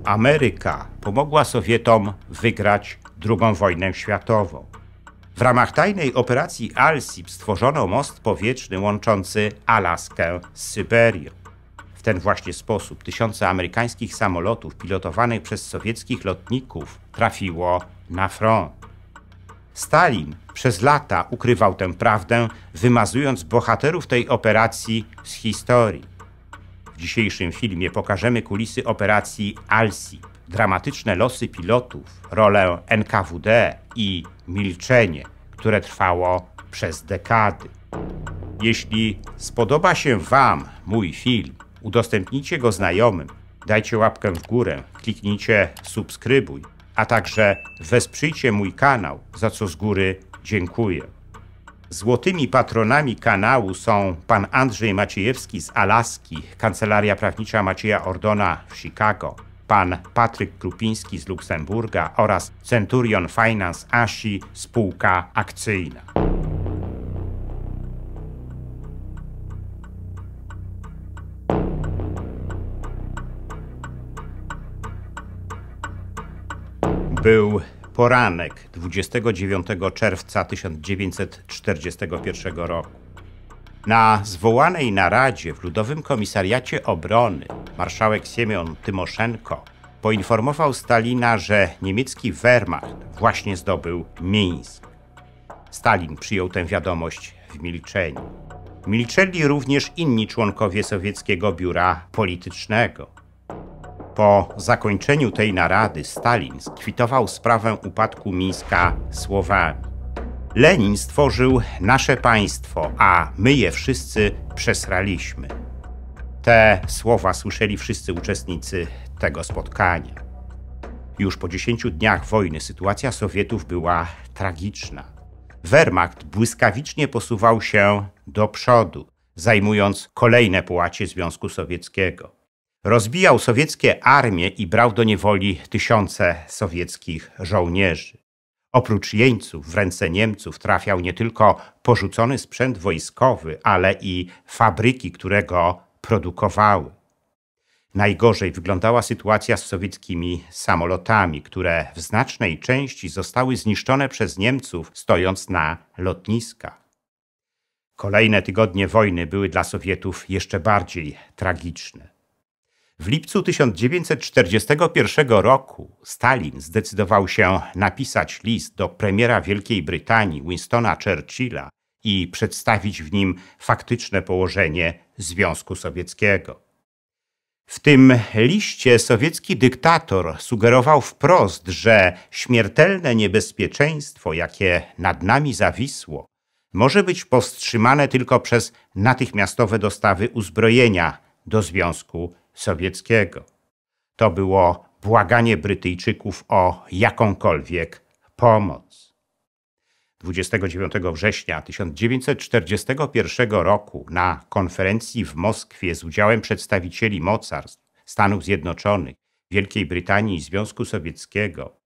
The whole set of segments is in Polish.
Ameryka pomogła Sowietom wygrać II wojnę światową. W ramach tajnej operacji ALSIP stworzono most powietrzny łączący Alaskę z Syberią. W ten właśnie sposób tysiące amerykańskich samolotów pilotowanych przez sowieckich lotników trafiło na front. Stalin przez lata ukrywał tę prawdę, wymazując bohaterów tej operacji z historii. W dzisiejszym filmie pokażemy kulisy operacji ALSIP, dramatyczne losy pilotów, rolę NKWD i milczenie, które trwało przez dekady. Jeśli spodoba się Wam mój film, udostępnijcie go znajomym, dajcie łapkę w górę, kliknijcie subskrybuj, a także wesprzyjcie mój kanał, za co z góry dziękuję. Złotymi patronami kanału są pan Andrzej Maciejewski z Alaski, Kancelaria Prawnicza Macieja Ordona w Chicago, pan Patryk Krupiński z Luksemburga oraz Centurion Finance ASI, spółka akcyjna. Był poranek 29 czerwca 1941 roku. Na zwołanej naradzie w Ludowym Komisariacie Obrony marszałek Siemion Tymoszenko poinformował Stalina, że niemiecki Wehrmacht właśnie zdobył Mińsk. Stalin przyjął tę wiadomość w milczeniu. Milczeli również inni członkowie sowieckiego biura politycznego. Po zakończeniu tej narady Stalin skwitował sprawę upadku Mińska słowami: Lenin stworzył nasze państwo, a my je wszyscy przesraliśmy. Te słowa słyszeli wszyscy uczestnicy tego spotkania. Już po 10 dniach wojny sytuacja Sowietów była tragiczna. Wehrmacht błyskawicznie posuwał się do przodu, zajmując kolejne połacie Związku Sowieckiego. Rozbijał sowieckie armie i brał do niewoli tysiące sowieckich żołnierzy. Oprócz jeńców w ręce Niemców trafiał nie tylko porzucony sprzęt wojskowy, ale i fabryki, które go produkowały. Najgorzej wyglądała sytuacja z sowieckimi samolotami, które w znacznej części zostały zniszczone przez Niemców, stojąc na lotniskach. Kolejne tygodnie wojny były dla Sowietów jeszcze bardziej tragiczne. W lipcu 1941 roku Stalin zdecydował się napisać list do premiera Wielkiej Brytanii Winstona Churchilla i przedstawić w nim faktyczne położenie Związku Sowieckiego. W tym liście sowiecki dyktator sugerował wprost, że śmiertelne niebezpieczeństwo, jakie nad nami zawisło, może być powstrzymane tylko przez natychmiastowe dostawy uzbrojenia do Związku Sowieckiego. To było błaganie Brytyjczyków o jakąkolwiek pomoc. 29 września 1941 roku na konferencji w Moskwie z udziałem przedstawicieli mocarstw Stanów Zjednoczonych, Wielkiej Brytanii i Związku Sowieckiego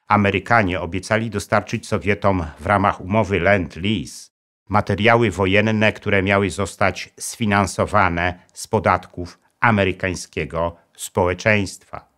Amerykanie obiecali dostarczyć Sowietom w ramach umowy Lend-Lease materiały wojenne, które miały zostać sfinansowane z podatków amerykańskiego społeczeństwa.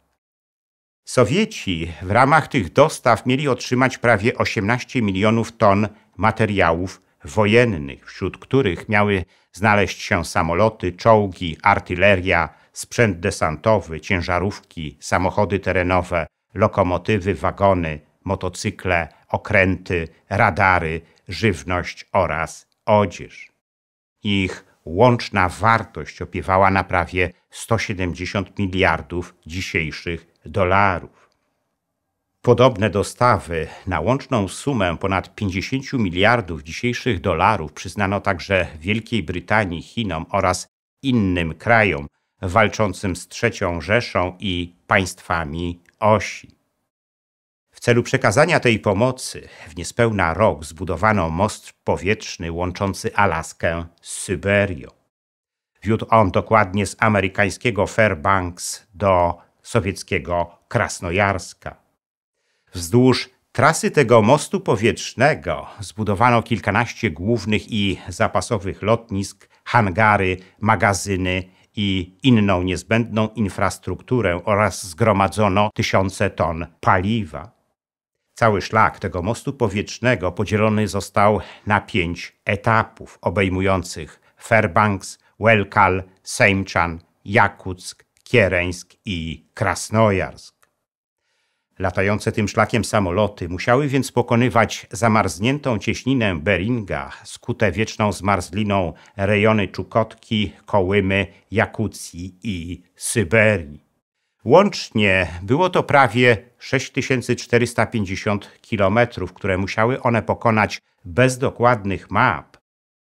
Sowieci w ramach tych dostaw mieli otrzymać prawie 18 milionów ton materiałów wojennych, wśród których miały znaleźć się samoloty, czołgi, artyleria, sprzęt desantowy, ciężarówki, samochody terenowe, lokomotywy, wagony, motocykle, okręty, radary, żywność oraz odzież. Ich łączna wartość opiewała na prawie 170 miliardów dzisiejszych dolarów. Podobne dostawy na łączną sumę ponad 50 miliardów dzisiejszych dolarów przyznano także Wielkiej Brytanii, Chinom oraz innym krajom walczącym z III Rzeszą i państwami osi. W celu przekazania tej pomocy w niespełna rok zbudowano most powietrzny łączący Alaskę z Syberią. Wiódł on dokładnie z amerykańskiego Fairbanks do sowieckiego Krasnojarska. Wzdłuż trasy tego mostu powietrznego zbudowano kilkanaście głównych i zapasowych lotnisk, hangary, magazyny i inną niezbędną infrastrukturę oraz zgromadzono tysiące ton paliwa. Cały szlak tego mostu powietrznego podzielony został na 5 etapów obejmujących Fairbanks, Welkal, Sejmczan, Jakuck, Kiereńsk i Krasnojarsk. Latające tym szlakiem samoloty musiały więc pokonywać zamarzniętą cieśninę Beringa, skute wieczną zmarzliną rejony Czukotki, Kołymy, Jakucji i Syberii. Łącznie było to prawie 6450 kilometrów, które musiały one pokonać bez dokładnych map,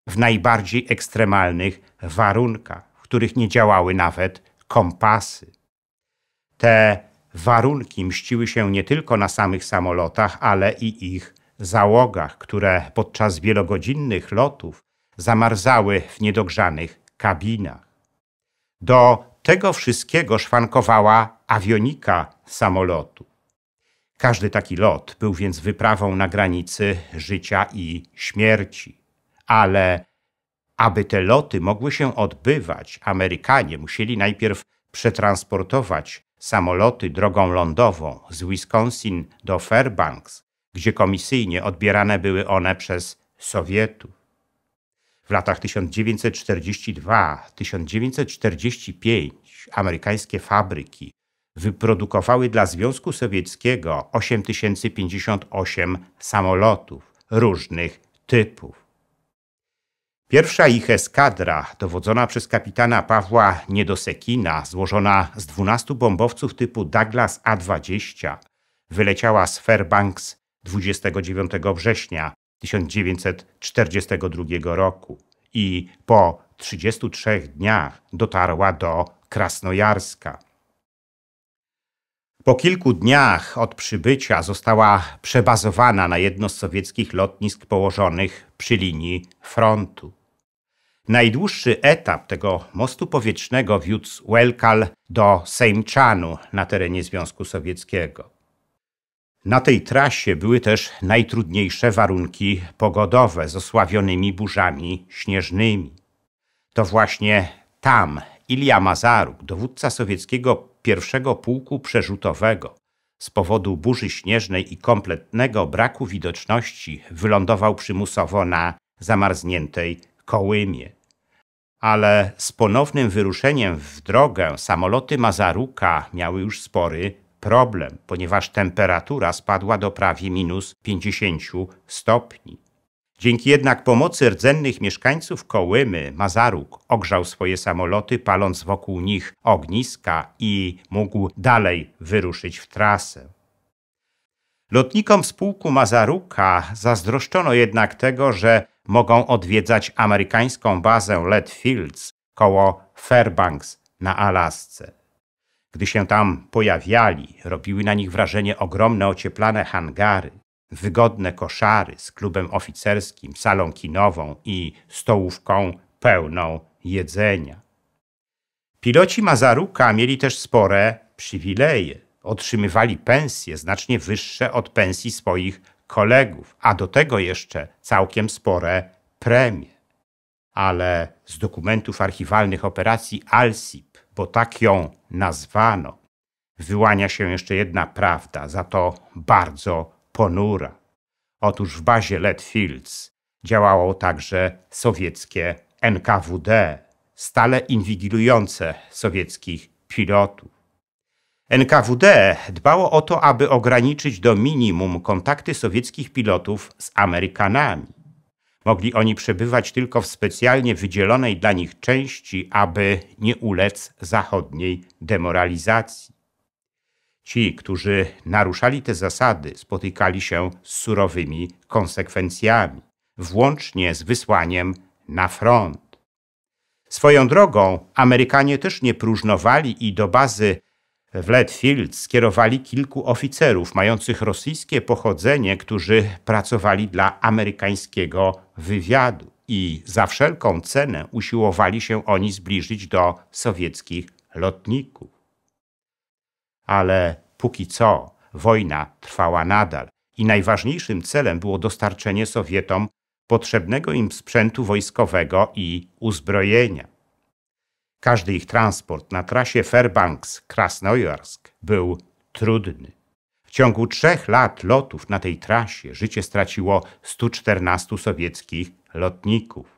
w najbardziej ekstremalnych warunkach, w których nie działały nawet kompasy. Te warunki mściły się nie tylko na samych samolotach, ale i ich załogach, które podczas wielogodzinnych lotów zamarzały w niedogrzanych kabinach. Do tego wszystkiego szwankowała awionika samolotu. Każdy taki lot był więc wyprawą na granicy życia i śmierci. Ale aby te loty mogły się odbywać, Amerykanie musieli najpierw przetransportować samoloty drogą lądową z Wisconsin do Fairbanks, gdzie komisyjnie odbierane były one przez Sowietów. W latach 1942-1945 amerykańskie fabryki wyprodukowały dla Związku Sowieckiego 8058 samolotów różnych typów. Pierwsza ich eskadra, dowodzona przez kapitana Pawła Niedosekina, złożona z 12 bombowców typu Douglas A-20, wyleciała z Fairbanks 29 września 1942 roku i po 33 dniach dotarła do Krasnojarska. Po kilku dniach od przybycia została przebazowana na jedno z sowieckich lotnisk położonych przy linii frontu. Najdłuższy etap tego mostu powietrznego wiódł z Welkal do Sejmczanu na terenie Związku Sowieckiego. Na tej trasie były też najtrudniejsze warunki pogodowe z osławionymi burzami śnieżnymi. To właśnie tam Ilja Mazaruk, dowódca sowieckiego pierwszego pułku przerzutowego, z powodu burzy śnieżnej i kompletnego braku widoczności wylądował przymusowo na zamarzniętej Kołymie. Ale z ponownym wyruszeniem w drogę samoloty Mazaruka miały już spory problem, ponieważ temperatura spadła do prawie -50 stopni. Dzięki jednak pomocy rdzennych mieszkańców Kołymy Mazaruk ogrzał swoje samoloty, paląc wokół nich ogniska i mógł dalej wyruszyć w trasę. Lotnikom z pułku Mazaruka zazdroszczono jednak tego, że mogą odwiedzać amerykańską bazę Leadfields koło Fairbanks na Alasce. Gdy się tam pojawiali, robiły na nich wrażenie ogromne ocieplane hangary, wygodne koszary z klubem oficerskim, salą kinową i stołówką pełną jedzenia. Piloci Mazaruka mieli też spore przywileje. Otrzymywali pensje znacznie wyższe od pensji swoich kolegów, a do tego jeszcze całkiem spore premie. Ale z dokumentów archiwalnych operacji Alsip, bo tak ją nazwano, wyłania się jeszcze jedna prawda, za to bardzo ponura. Otóż w bazie Leadfields działało także sowieckie NKWD, stale inwigilujące sowieckich pilotów. NKWD dbało o to, aby ograniczyć do minimum kontakty sowieckich pilotów z Amerykanami. Mogli oni przebywać tylko w specjalnie wydzielonej dla nich części, aby nie ulec zachodniej demoralizacji. Ci, którzy naruszali te zasady, spotykali się z surowymi konsekwencjami, włącznie z wysłaniem na front. Swoją drogą Amerykanie też nie próżnowali i do bazy w Leadfield skierowali kilku oficerów mających rosyjskie pochodzenie, którzy pracowali dla amerykańskiego wywiadu i za wszelką cenę usiłowali się oni zbliżyć do sowieckich lotników. Ale póki co wojna trwała nadal i najważniejszym celem było dostarczenie Sowietom potrzebnego im sprzętu wojskowego i uzbrojenia. Każdy ich transport na trasie Fairbanks-Krasnojarsk był trudny. W ciągu 3 lat lotów na tej trasie życie straciło 114 sowieckich lotników.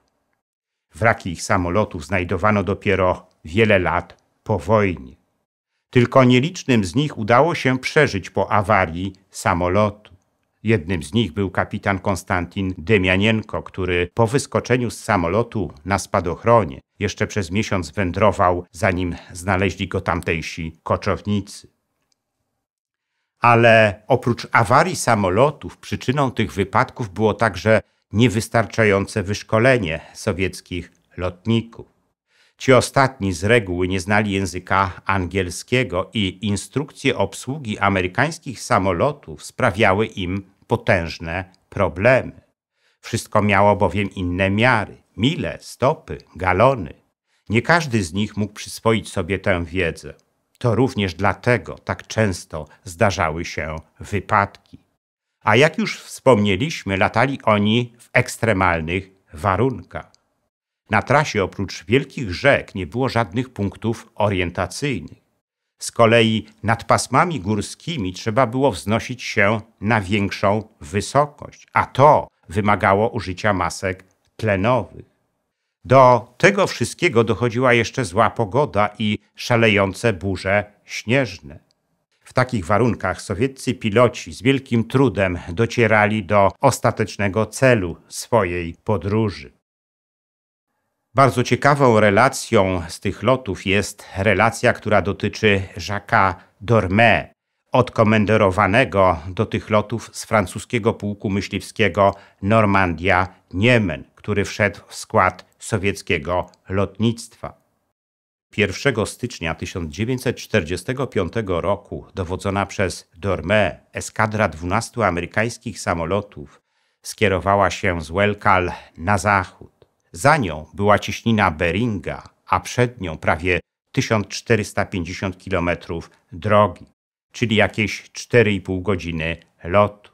Wraki ich samolotów znajdowano dopiero wiele lat po wojnie. Tylko nielicznym z nich udało się przeżyć po awarii samolotu. Jednym z nich był kapitan Konstantin Demianienko, który po wyskoczeniu z samolotu na spadochronie jeszcze przez miesiąc wędrował, zanim znaleźli go tamtejsi koczownicy. Ale oprócz awarii samolotów przyczyną tych wypadków było także niewystarczające wyszkolenie sowieckich lotników. Ci ostatni z reguły nie znali języka angielskiego i instrukcje obsługi amerykańskich samolotów sprawiały im potężne problemy. Wszystko miało bowiem inne miary: mile, stopy, galony. Nie każdy z nich mógł przyswoić sobie tę wiedzę. To również dlatego tak często zdarzały się wypadki. A jak już wspomnieliśmy, latali oni w ekstremalnych warunkach. Na trasie oprócz wielkich rzek nie było żadnych punktów orientacyjnych. Z kolei nad pasmami górskimi trzeba było wznosić się na większą wysokość, a to wymagało użycia masek tlenowych. Do tego wszystkiego dochodziła jeszcze zła pogoda i szalejące burze śnieżne. W takich warunkach sowieccy piloci z wielkim trudem docierali do ostatecznego celu swojej podróży. Bardzo ciekawą relacją z tych lotów jest relacja, która dotyczy Jacques'a Dormé, odkomenderowanego do tych lotów z francuskiego pułku myśliwskiego Normandia-Niemen, który wszedł w skład sowieckiego lotnictwa. 1 stycznia 1945 roku dowodzona przez Dormé eskadra 12 amerykańskich samolotów skierowała się z Welkal na zachód. Za nią była cieśnina Beringa, a przed nią prawie 1450 kilometrów drogi, czyli jakieś 4,5 godziny lotu.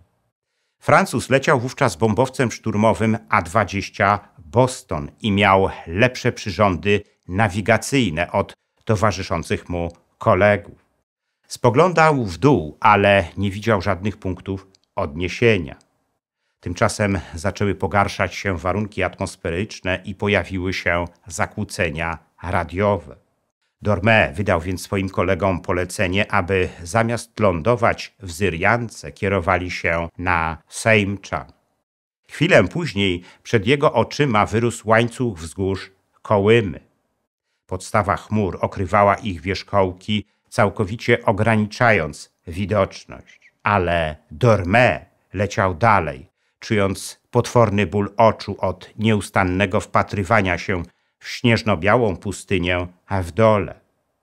Francuz leciał wówczas bombowcem szturmowym A-20 Boston i miał lepsze przyrządy nawigacyjne od towarzyszących mu kolegów. Spoglądał w dół, ale nie widział żadnych punktów odniesienia. Tymczasem zaczęły pogarszać się warunki atmosferyczne i pojawiły się zakłócenia radiowe. Dormé wydał więc swoim kolegom polecenie, aby zamiast lądować w Zyriance kierowali się na Seimchan. Chwilę później przed jego oczyma wyrósł łańcuch wzgórz Kołymy. Podstawa chmur okrywała ich wierzchołki, całkowicie ograniczając widoczność. Ale Dormé leciał dalej, czując potworny ból oczu od nieustannego wpatrywania się w śnieżno-białą pustynię, a w dole.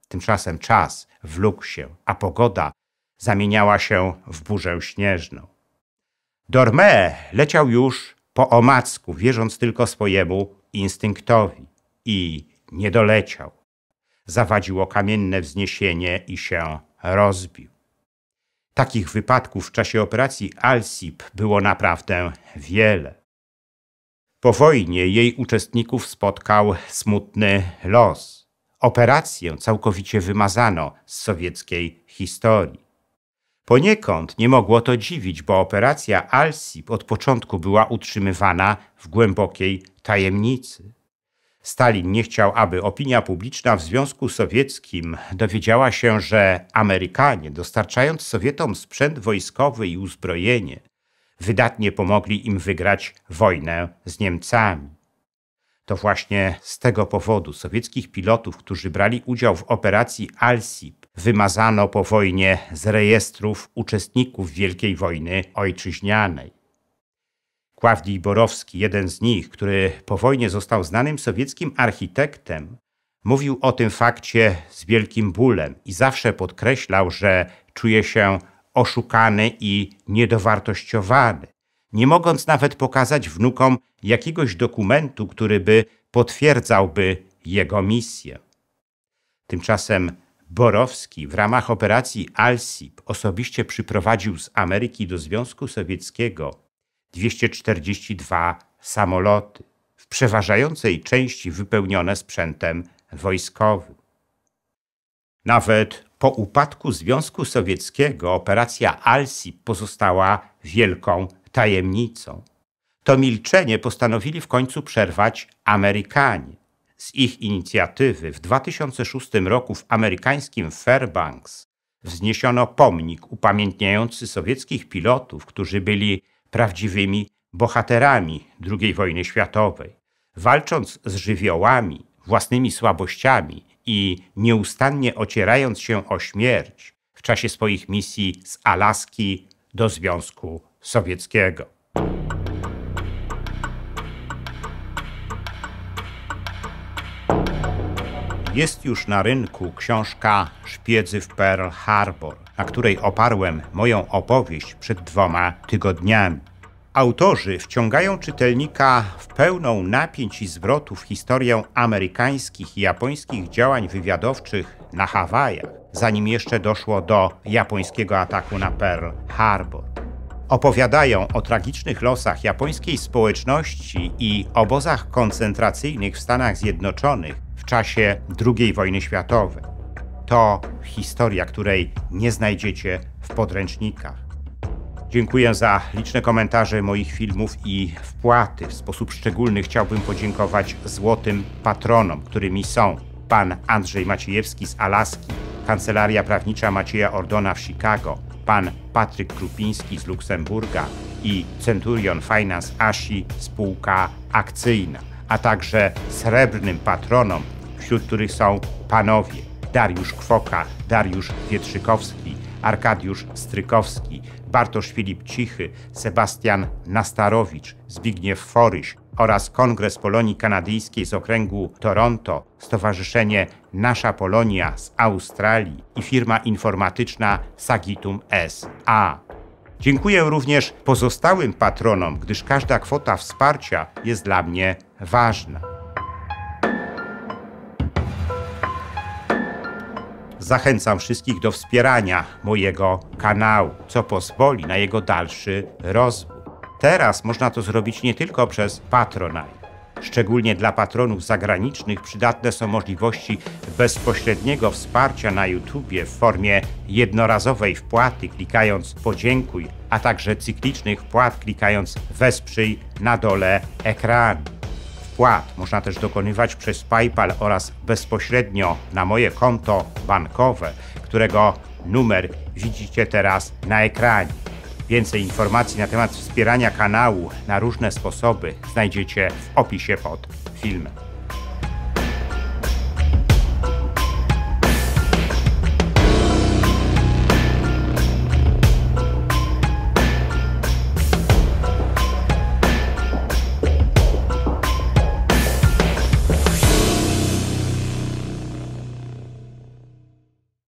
Tymczasem czas wlókł się, a pogoda zamieniała się w burzę śnieżną. Dormé leciał już po omacku, wierząc tylko swojemu instynktowi, i nie doleciał. Zawadziło kamienne wzniesienie i się rozbił. Takich wypadków w czasie operacji Alsip było naprawdę wiele. Po wojnie jej uczestników spotkał smutny los. Operację całkowicie wymazano z sowieckiej historii. Poniekąd nie mogło to dziwić, bo operacja Alsip od początku była utrzymywana w głębokiej tajemnicy. Stalin nie chciał, aby opinia publiczna w Związku Sowieckim dowiedziała się, że Amerykanie, dostarczając Sowietom sprzęt wojskowy i uzbrojenie, wydatnie pomogli im wygrać wojnę z Niemcami. To właśnie z tego powodu sowieckich pilotów, którzy brali udział w operacji Alsip, wymazano po wojnie z rejestrów uczestników Wielkiej Wojny Ojczyźnianej. Kławdij Borowski, jeden z nich, który po wojnie został znanym sowieckim architektem, mówił o tym fakcie z wielkim bólem i zawsze podkreślał, że czuje się oszukany i niedowartościowany, nie mogąc nawet pokazać wnukom jakiegoś dokumentu, który by potwierdzałby jego misję. Tymczasem Borowski w ramach operacji Alsip osobiście przyprowadził z Ameryki do Związku Sowieckiego 242 samoloty, w przeważającej części wypełnione sprzętem wojskowym. Nawet po upadku Związku Sowieckiego operacja ALSIP pozostała wielką tajemnicą. To milczenie postanowili w końcu przerwać Amerykanie. Z ich inicjatywy w 2006 roku w amerykańskim Fairbanks wzniesiono pomnik upamiętniający sowieckich pilotów, którzy byli prawdziwymi bohaterami II wojny światowej. Walcząc z żywiołami, własnymi słabościami i nieustannie ocierając się o śmierć w czasie swoich misji z Alaski do Związku Sowieckiego. Jest już na rynku książka Szpiedzy w Pearl Harbor, na której oparłem moją opowieść przed 2 tygodniami. Autorzy wciągają czytelnika w pełną napięć i zwrotów historię amerykańskich i japońskich działań wywiadowczych na Hawajach, zanim jeszcze doszło do japońskiego ataku na Pearl Harbor. Opowiadają o tragicznych losach japońskiej społeczności i obozach koncentracyjnych w Stanach Zjednoczonych w czasie II wojny światowej. To historia, której nie znajdziecie w podręcznikach. Dziękuję za liczne komentarze moich filmów i wpłaty. W sposób szczególny chciałbym podziękować złotym patronom, którymi są pan Andrzej Maciejewski z Alaski, Kancelaria Prawnicza Macieja Ordona w Chicago, pan Patryk Krupiński z Luksemburga i Centurion Finance ASI spółka akcyjna, a także srebrnym patronom, wśród których są panowie Dariusz Kwoka, Dariusz Wietrzykowski, Arkadiusz Strykowski, Bartosz Filip Cichy, Sebastian Nastarowicz, Zbigniew Foryś oraz Kongres Polonii Kanadyjskiej z okręgu Toronto, Stowarzyszenie Nasza Polonia z Australii i firma informatyczna Sagitum S.A. Dziękuję również pozostałym patronom, gdyż każda kwota wsparcia jest dla mnie ważna. Zachęcam wszystkich do wspierania mojego kanału, co pozwoli na jego dalszy rozwój. Teraz można to zrobić nie tylko przez Patronite. Szczególnie dla patronów zagranicznych przydatne są możliwości bezpośredniego wsparcia na YouTubie w formie jednorazowej wpłaty klikając podziękuj, a także cyklicznych wpłat klikając wesprzyj na dole ekranu. Wpłat można też dokonywać przez PayPal oraz bezpośrednio na moje konto bankowe, którego numer widzicie teraz na ekranie. Więcej informacji na temat wspierania kanału na różne sposoby znajdziecie w opisie pod filmem.